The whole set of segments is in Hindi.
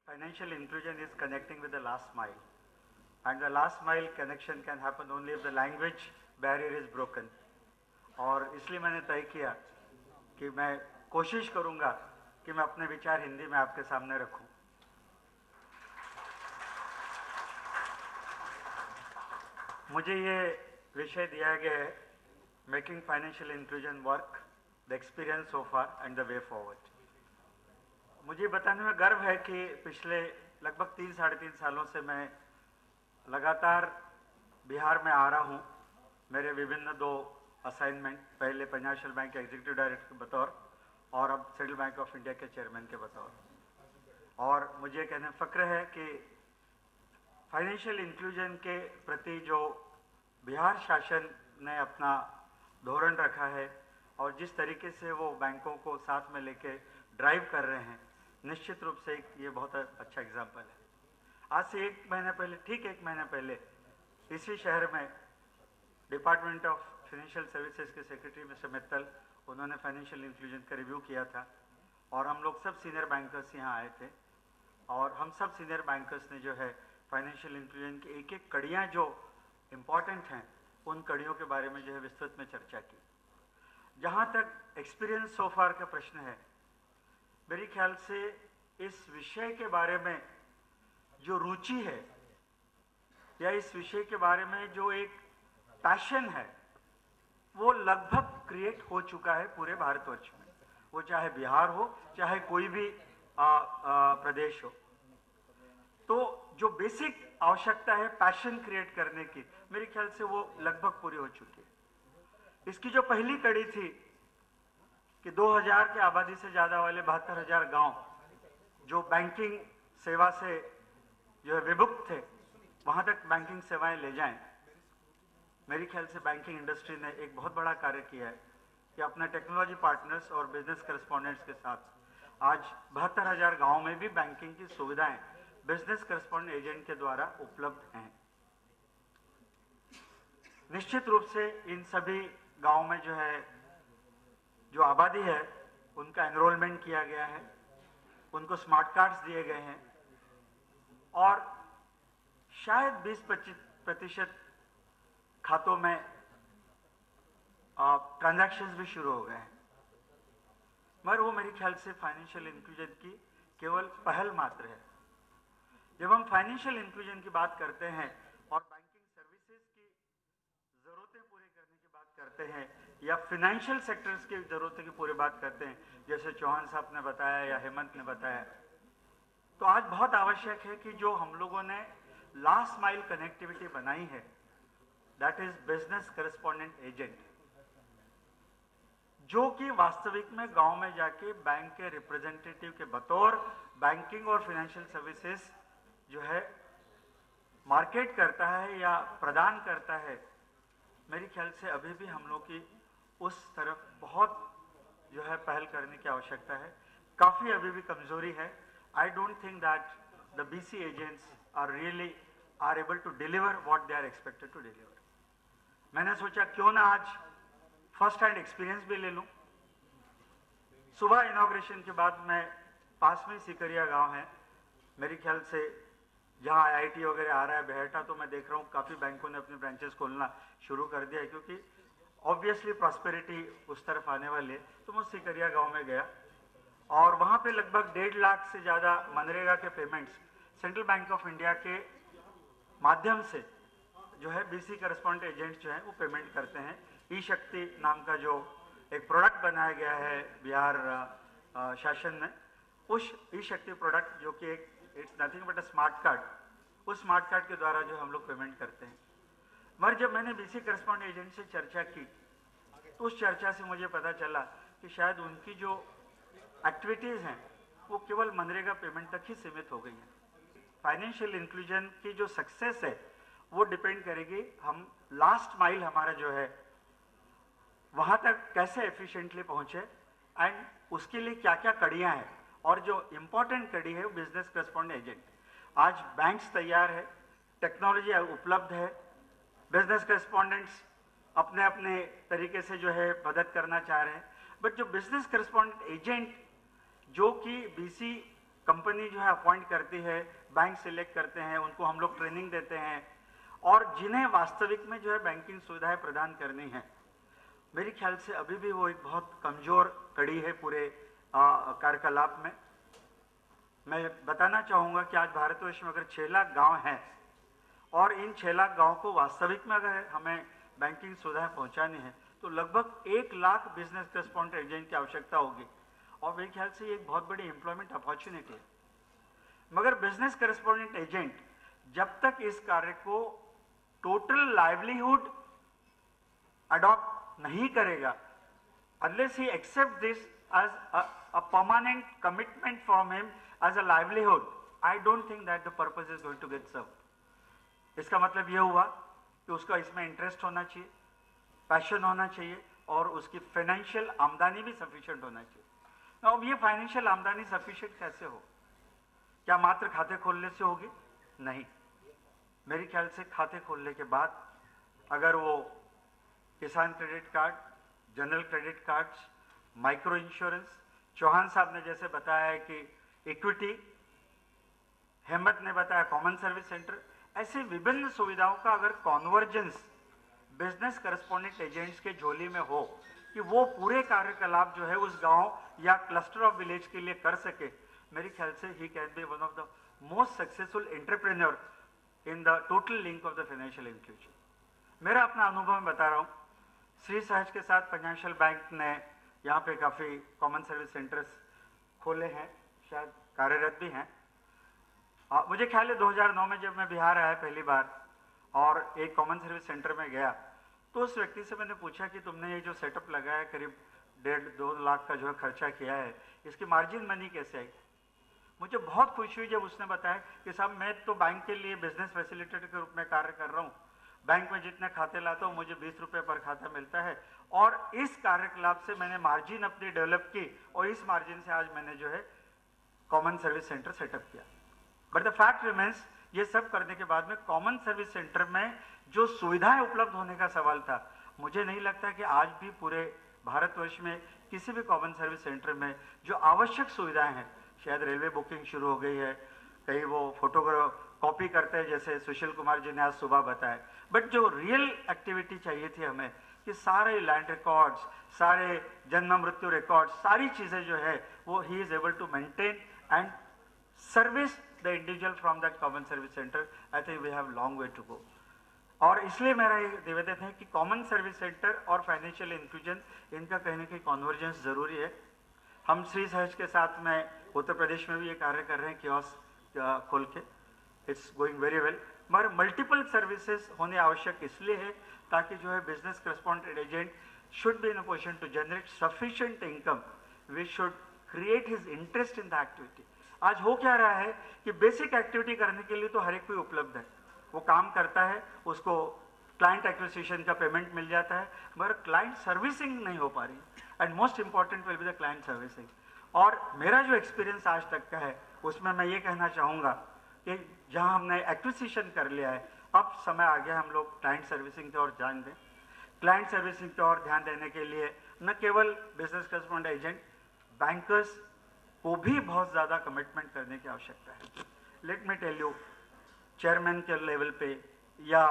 Financial inclusion is connecting with the last mile, and the last mile connection can happen only if the language barrier is broken. और इसलिए मैंने तय किया कि मैं कोशिश करूंगा कि मैं अपने विचार हिंदी में आपके सामने रखूं। मुझे ये विषय दिया गया है, making financial inclusion work, the experience so far and the way forward. मुझे बताने में गर्व है कि पिछले लगभग 3-3.5 सालों से मैं लगातार बिहार में आ रहा हूँ। मेरे विभिन्न 2 असाइनमेंट, पहले पंजाब नेशनल बैंक के एग्जीक्यूटिव डायरेक्टर के बतौर और अब सेंट्रल बैंक ऑफ इंडिया के चेयरमैन के बतौर। और मुझे कहने फ़ख्र है कि फाइनेंशियल इंक्लूजन के प्रति जो बिहार शासन ने अपना धोरण रखा है और जिस तरीके से वो बैंकों को साथ में लेके ड्राइव कर रहे हैं, निश्चित रूप से ये बहुत अच्छा एग्जाम्पल है। आज से 1 महीने पहले, ठीक 1 महीने पहले, इसी शहर में डिपार्टमेंट ऑफ फाइनेंशियल सर्विसेज के सेक्रेटरी मिस्टर मित्तल, उन्होंने फाइनेंशियल इंक्लूजन का रिव्यू किया था और हम लोग सब सीनियर बैंकर्स यहाँ आए थे और हम सब सीनियर बैंकर्स ने जो है फाइनेंशियल इंक्लूजन की एक-एक कड़ियाँ जो इम्पॉर्टेंट हैं, उन कड़ियों के बारे में जो है विस्तृत में चर्चा की। जहाँ तक एक्सपीरियंस सो फार का प्रश्न है, मेरे ख्याल से इस विषय के बारे में जो रुचि है या इस विषय के बारे में जो एक पैशन है, वो लगभग क्रिएट हो चुका है पूरे भारतवर्ष में, वो चाहे बिहार हो चाहे कोई भी प्रदेश हो। तो जो बेसिक आवश्यकता है पैशन क्रिएट करने की, मेरे ख्याल से वो लगभग पूरी हो चुकी है। इसकी जो पहली कड़ी थी कि 2000 की आबादी से ज़्यादा वाले 72,000 गांव जो बैंकिंग सेवा से जो है विमुक्त थे, वहाँ तक बैंकिंग सेवाएं ले जाएं। मेरे ख्याल से बैंकिंग इंडस्ट्री ने एक बहुत बड़ा कार्य किया है कि अपने टेक्नोलॉजी पार्टनर्स और बिजनेस करस्पॉन्डेंट्स के साथ आज 72,000 गाँव में भी बैंकिंग की सुविधाएं बिजनेस करस्पॉन्डेंट एजेंट के द्वारा उपलब्ध हैं। निश्चित रूप से इन सभी गाँव में जो है जो आबादी है उनका एनरोलमेंट किया गया है, उनको स्मार्ट कार्ड्स दिए गए हैं और शायद 20-25% खातों में ट्रांजैक्शंस भी शुरू हो गए हैं। मगर वो मेरे ख्याल से फाइनेंशियल इंक्लूजन की केवल पहल मात्र है। जब हम फाइनेंशियल इंक्लूजन की बात करते हैं और बैंकिंग सर्विसेज की ज़रूरतें पूरी करने की बात करते हैं या फाइनेंशियल सेक्टर्स की ज़रूरतें की पूरी बात करते हैं, जैसे चौहान साहब ने बताया या हेमंत ने बताया, तो आज बहुत आवश्यक है कि जो हम लोगों ने लास्ट माइल कनेक्टिविटी बनाई है, that is business correspondent agent, जो कि वास्तविक में गांव में जाके बैंक के रिप्रेजेंटेटिव के बतौर बैंकिंग और फाइनेंशियल सर्विसेज जो है मार्केट करता है या प्रदान करता है। मेरे ख्याल से अभी भी हम लोग की उस तरफ बहुत जो है पहल करने की आवश्यकता है, काफ़ी अभी भी कमजोरी है। I don't think that the BC agents are really are able to deliver what they are expected to deliver. मैंने सोचा क्यों ना आज फर्स्ट हैंड एक्सपीरियंस भी ले लूं। सुबह इनॉग्रेशन के बाद मैं पास में सिकरिया गांव है, मेरे ख्याल से जहां IIT वगैरह आ रहा है बेहटा, तो मैं देख रहा हूँ काफ़ी बैंकों ने अपने ब्रांचेस खोलना शुरू कर दिया है, क्योंकि ऑब्वियसली प्रॉस्पेरिटी उस तरफ आने वाली है। तो मैं सिकरिया गांव में गया और वहाँ पे लगभग 1.5 लाख से ज़्यादा मनरेगा के payments central bank of India के माध्यम से जो है BC करस्पॉन्डेंट एजेंट्स जो है वो पेमेंट करते हैं। ई-शक्ति नाम का जो एक प्रोडक्ट बनाया गया है बिहार शासन ने, उस ई-शक्ति प्रोडक्ट जो कि एक it's nothing but a smart card, उस स्मार्ट कार्ड के द्वारा जो हम लोग पेमेंट करते हैं। मगर जब मैंने BC करस्पॉन्डेंट एजेंट से चर्चा की तो उस चर्चा से मुझे पता चला कि शायद उनकी जो एक्टिविटीज़ हैं वो केवल मनरेगा पेमेंट तक ही सीमित हो गई हैं। फाइनेंशियल इंक्लूजन की जो सक्सेस है वो डिपेंड करेगी हम लास्ट माइल हमारा जो है वहाँ तक कैसे एफिशिएंटली पहुँचे एंड उसके लिए क्या क्या कड़ियाँ हैं। और जो इम्पोर्टेंट कड़ी है वो बिजनेस करस्पॉन्डेंट एजेंट। आज बैंक्स तैयार है, टेक्नोलॉजी उपलब्ध है, बिजनेस करस्पॉन्डेंट्स अपने अपने तरीके से जो है मदद करना चाह रहे हैं, बट जो बिजनेस करस्पॉन्डेंट एजेंट जो कि BC कंपनी जो है अपॉइंट करती है, बैंक सिलेक्ट करते हैं, उनको हम लोग ट्रेनिंग देते हैं, और जिन्हें वास्तविक में जो है बैंकिंग सुविधाएं प्रदान करनी है, मेरे ख्याल से अभी भी वो एक बहुत कमज़ोर कड़ी है पूरे कार्यकलाप में। मैं बताना चाहूँगा कि आज भारतवर्ष में अगर 6 लाख गाँव हैं और इन 6 लाख गाँव को वास्तविक में अगर हमें बैंकिंग सुविधाएं पहुँचानी है तो लगभग 1 लाख बिजनेस करेस्पॉन्डेंट एजेंट की आवश्यकता होगी, और मेरे ख्याल से ये एक बहुत बड़ी एम्प्लॉयमेंट अपॉर्चुनिटी है। मगर बिजनेस करेस्पॉन्डेंट एजेंट जब तक इस कार्य को टोटल लाइवलीहुड अडॉप्ट नहीं करेगा, unless he accepts this as a permanent commitment from him as a livelihood, I don't think that the purpose is going to get served. इसका मतलब ये हुआ कि उसका इसमें इंटरेस्ट होना चाहिए, पैशन होना चाहिए, और उसकी फाइनेंशियल आमदनी भी सफिशिएंट होना चाहिए। अब ये फाइनेंशियल आमदनी सफिशिएंट कैसे हो? क्या मात्र खाते खोलने से होगी? नहीं, मेरे ख्याल से खाते खोलने के बाद अगर वो Kisan credit card, general credit cards, micro insurance, Chauhan साहब ने जैसे बताया है कि इक्विटी, हेमंत ने बताया कॉमन सर्विस सेंटर, ऐसे विभिन्न सुविधाओं का अगर कॉन्वर्जेंस बिजनेस करेस्पॉन्डेंट एजेंट्स के झोली में हो कि वो पूरे कार्यकलाप जो है उस गांव या क्लस्टर ऑफ विलेज के लिए कर सके, मेरे ख्याल से he can be one of the most successful entrepreneur in the total link of the financial inclusion. मेरा अपना अनुभव मैं बता रहा हूँ। श्री सहज के साथ फाइनेंशियल बैंक ने यहाँ पे काफ़ी कॉमन सर्विस सेंटर्स खोले हैं, शायद कार्यरत भी हैं। मुझे ख्याल है 2009 में जब मैं बिहार आया पहली बार और एक कॉमन सर्विस सेंटर में गया, तो उस व्यक्ति से मैंने पूछा कि तुमने ये जो सेटअप लगाया है, करीब 1.5-2 लाख का जो है खर्चा किया है, इसकी मार्जिन मनी कैसे आई? मुझे बहुत खुशी हुई जब उसने बताया कि साहब मैं तो बैंक के लिए बिजनेस फैसिलिटेटर के रूप में कार्य कर रहा हूँ, बैंक में जितने खाते लाता हूँ मुझे 20 रुपये पर खाता मिलता है, और इस कार्यकलाप से मैंने मार्जिन अपनी डेवलप की, और इस मार्जिन से आज मैंने जो है कॉमन सर्विस सेंटर सेटअप किया। बट द फैक्ट रिमेन्स, ये सब करने के बाद में कॉमन सर्विस सेंटर में जो सुविधाएं उपलब्ध होने का सवाल था, मुझे नहीं लगता कि आज भी पूरे भारतवर्ष में किसी भी कॉमन सर्विस सेंटर में जो आवश्यक सुविधाएं हैं, शायद रेलवे बुकिंग शुरू हो गई है, कहीं वो फोटोग्राफ कॉपी करते हैं जैसे सुशील कुमार जी ने आज सुबह बताया, बट जो रियल एक्टिविटी चाहिए थी हमें कि सारे लैंड रिकॉर्ड्स, सारे जन्म मृत्यु रिकॉर्ड्स, सारी चीज़ें जो है वो ही is able to maintain and service the individual from that common service centre. I think we have long way to go. और इसलिए मेरा ये निवेदन है कि कॉमन सर्विस सेंटर और फाइनेंशियल इंक्लूजन, इनका कहीं ना कहीं कॉन्वर्जेंस जरूरी है। हम श्री सहज के साथ में उत्तर प्रदेश में भी ये कार्य कर रहे हैं, कियोस्क खोल के, इट्स गोइंग वेरी वेल। मगर मल्टीपल सर्विसेज होने आवश्यक इसलिए है ताकि जो है business correspondent agent should be in a position to generate sufficient income which should create his interest in the activity. आज हो क्या रहा है कि बेसिक एक्टिविटी करने के लिए तो हर एक कोई उपलब्ध है, वो काम करता है, उसको क्लाइंट एक्विजिशन का पेमेंट मिल जाता है, मगर क्लाइंट सर्विसिंग नहीं हो पा रही, and most important will be the client servicing. और मेरा जो एक्सपीरियंस आज तक का है उसमें मैं ये कहना चाहूँगा कि जहाँ हमने एक्विजिशन कर लिया है, अब समय आ गया हम लोग क्लाइंट सर्विसिंग की ओर ध्यान दें। क्लाइंट सर्विसिंग की ओर ध्यान देने के लिए न केवल बिजनेस करेस्पॉन्डेंट एजेंट, बैंकर्स को भी बहुत ज़्यादा कमिटमेंट करने की आवश्यकता है। Let me tell you, chairman के लेवल पे या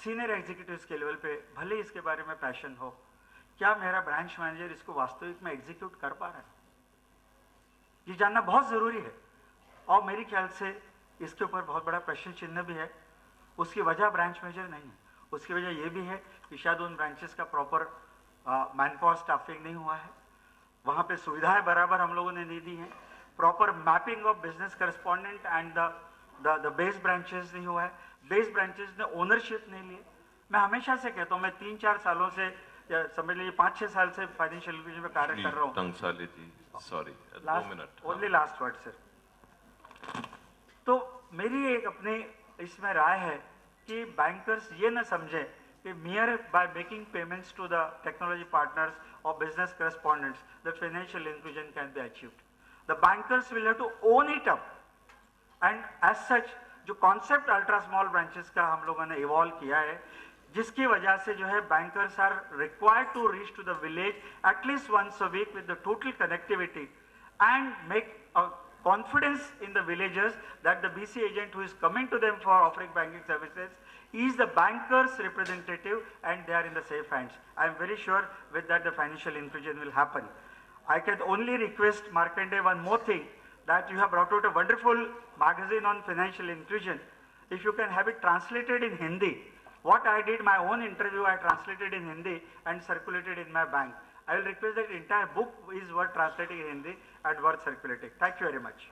सीनियर एग्जीक्यूटिव्स के लेवल पे भले इसके बारे में पैशन हो, क्या मेरा ब्रांच मैनेजर इसको वास्तविक में एग्जीक्यूट कर पा रहा है? ये जानना बहुत ज़रूरी है, और मेरे ख्याल से इसके ऊपर बहुत बड़ा प्रश्न चिन्ह भी है। उसकी वजह ब्रांच मैनेजर नहीं है, उसकी वजह ये भी है कि शायद उन ब्रांचेस का प्रॉपर मैन पावर स्टाफिंग नहीं हुआ है, वहाँ पे सुविधाएं बराबर हम लोगों ने नहीं दी हैं, proper mapping of business correspondent and the base branches नहीं हुआ है, बेस ब्रांचेस ने ओनरशिप नहीं ली। मैं हमेशा से कहता हूँ, मैं 3-4 सालों से, या समझ लीजिए 5-6 साल से फाइनेंशियल इंक्लूजन में कार्य कर रहा हूँ। Sorry, only last word sir. तो मेरी एक अपनी इसमें राय है कि बैंकर्स ये न समझे कि mere by making payments to the technology partners or business correspondents, the financial inclusion can be achieved. The bankers will have to own it up, and as such, जो concept ultra small branches का हम लोगों ने evolve किया है, जिसकी वजह से जो है bankers are required to reach to the village at least once a week with the total connectivity and make a confidence in the villagers that the BC agent who is coming to them for offering banking services is the banker's representative and they are in the safe hands. I am very sure with that the financial inclusion will happen. I can only request Markandeya one more thing, that you have brought out a wonderful magazine on financial inclusion. If you can have it translated in Hindi. What I did, my own interview, I translated in Hindi and circulated in my bank. I will request that entire book is worth translating in Hindi and worth circulating. Thank you very much.